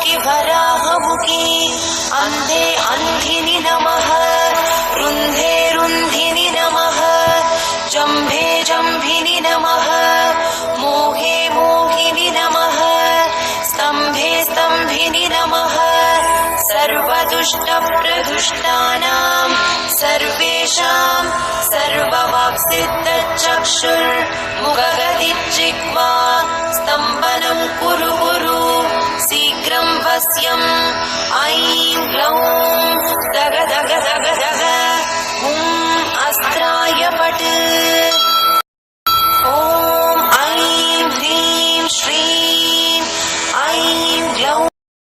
मुखि वराहमुखि अन्धे अन्धिनि नमः रुन्धे रुन्धिनि नमः जम्भे जम्भिनि नमः मोहे मोहिनि नमः स्तम्भे स्तम्भिनि नमः सर्वदुष्टप्रदुष्टानां सर्वेषां सर्ववाक्सिद्धचक्षुर्मुखगतिर्जिह्वा स्तम्भनं कुरु कुरु शीघ्रं वश्यम् ऐं ग्लौं दग दग